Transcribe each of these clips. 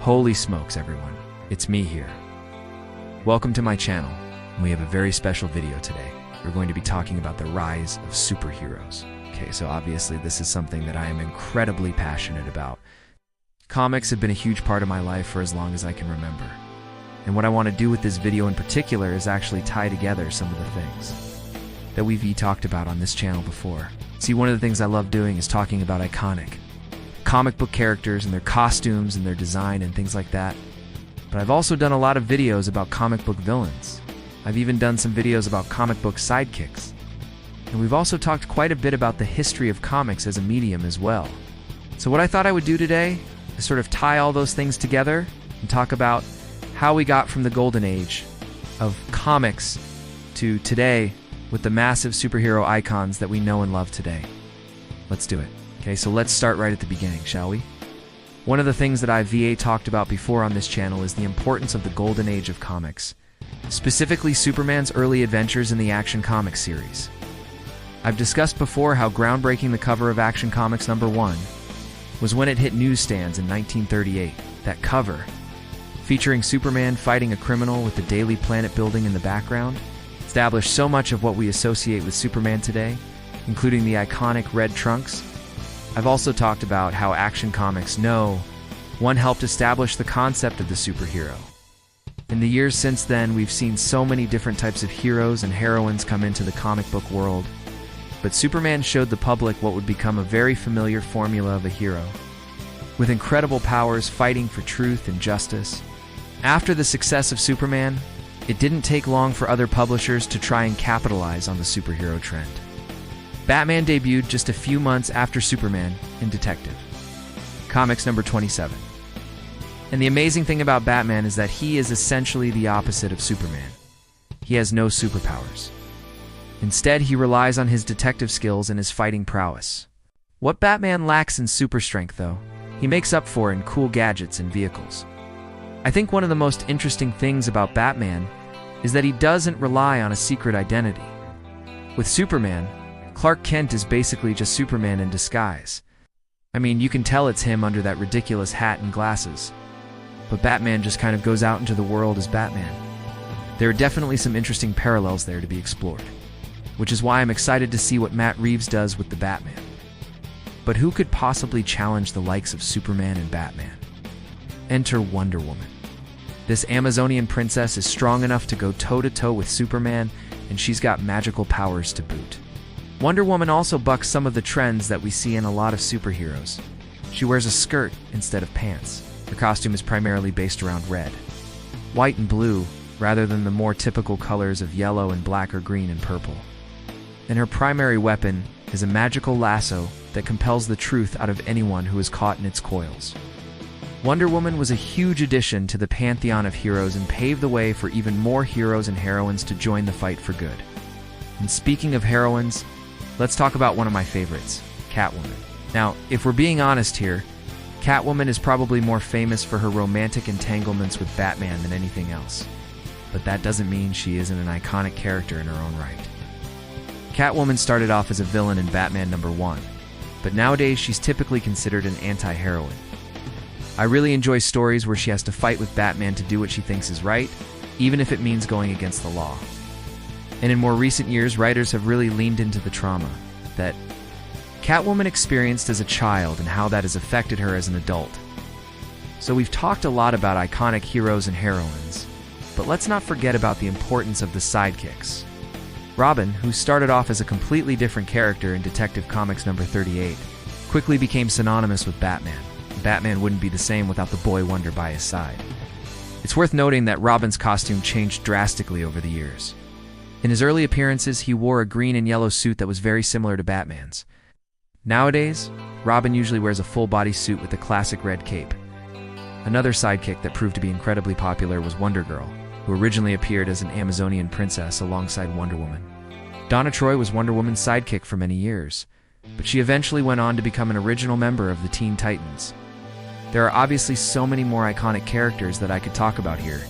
Holy smokes, everyone. It's me here. Welcome to my channel, and we have a very special video today. We're going to be talking about the rise of superheroes. Okay, so obviously this is something that I am incredibly passionate about. Comics have been a huge part of my life for as long as I can remember. And what I want to do with this video in particular is actually tie together some of the things that we've talked about on this channel before. See, one of the things I love doing is talking about iconic comic book characters and their costumes and their design and things like that. But I've also done a lot of videos about comic book villains. I've even done some videos about comic book sidekicks. And we've also talked quite a bit about the history of comics as a medium as well. So what I thought I would do today is sort of tie all those things together and talk about how we got from the golden age of comics to today with the massive superhero icons that we know and love today. Let's do it. Okay, so let's start right at the beginning, shall we? One of the things that I've talked about before on this channel is the importance of the golden age of comics, specifically Superman's early adventures in the Action Comics series. I've discussed before how groundbreaking the cover of Action Comics #1 was when it hit newsstands in 1938. That cover, featuring Superman fighting a criminal with the Daily Planet building in the background, established so much of what we associate with Superman today, including the iconic red trunks. I've also talked about how Action Comics #1 helped establish the concept of the superhero. In the years since then, we've seen so many different types of heroes and heroines come into the comic book world, but Superman showed the public what would become a very familiar formula of a hero, with incredible powers fighting for truth and justice. After the success of Superman, it didn't take long for other publishers to try and capitalize on the superhero trend. Batman debuted just a few months after Superman in Detective Comics #27. And the amazing thing about Batman is that he is essentially the opposite of Superman. He has no superpowers. Instead, he relies on his detective skills and his fighting prowess. What Batman lacks in super strength, though, he makes up for in cool gadgets and vehicles. I think one of the most interesting things about Batman is that he doesn't rely on a secret identity. With Superman, Clark Kent is basically just Superman in disguise. I mean, you can tell it's him under that ridiculous hat and glasses. But Batman just kind of goes out into the world as Batman. There are definitely some interesting parallels there to be explored, which is why I'm excited to see what Matt Reeves does with the Batman. But who could possibly challenge the likes of Superman and Batman? Enter Wonder Woman. This Amazonian princess is strong enough to go toe-to-toe with Superman, and she's got magical powers to boot. Wonder Woman also bucks some of the trends that we see in a lot of superheroes. She wears a skirt instead of pants. Her costume is primarily based around red, white, and blue, rather than the more typical colors of yellow and black or green and purple. And her primary weapon is a magical lasso that compels the truth out of anyone who is caught in its coils. Wonder Woman was a huge addition to the pantheon of heroes and paved the way for even more heroes and heroines to join the fight for good. And speaking of heroines, let's talk about one of my favorites, Catwoman. Now, if we're being honest here, Catwoman is probably more famous for her romantic entanglements with Batman than anything else. But that doesn't mean she isn't an iconic character in her own right. Catwoman started off as a villain in Batman #1, but nowadays she's typically considered an anti-heroine. I really enjoy stories where she has to fight with Batman to do what she thinks is right, even if it means going against the law. And in more recent years, writers have really leaned into the trauma that Catwoman experienced as a child and how that has affected her as an adult. So we've talked a lot about iconic heroes and heroines, but let's not forget about the importance of the sidekicks. Robin, who started off as a completely different character in Detective Comics #38, quickly became synonymous with Batman. Batman wouldn't be the same without the boy wonder by his side. It's worth noting that Robin's costume changed drastically over the years. In his early appearances, he wore a green and yellow suit that was very similar to Batman's. Nowadays, Robin usually wears a full-body suit with a classic red cape. Another sidekick that proved to be incredibly popular was Wonder Girl, who originally appeared as an Amazonian princess alongside Wonder Woman. Donna Troy was Wonder Woman's sidekick for many years, but she eventually went on to become an original member of the Teen Titans. There are obviously so many more iconic characters that I could talk about here,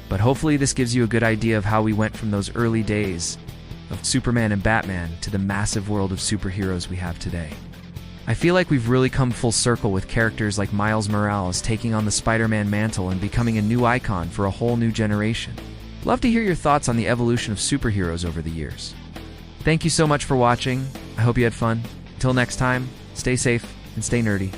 but hopefully this gives you a good idea of how we went from those early days of Superman and Batman to the massive world of superheroes we have today. I feel like we've really come full circle with characters like Miles Morales taking on the Spider-Man mantle and becoming a new icon for a whole new generation. Love to hear your thoughts on the evolution of superheroes over the years. Thank you so much for watching. I hope you had fun. Until next time, stay safe and stay nerdy.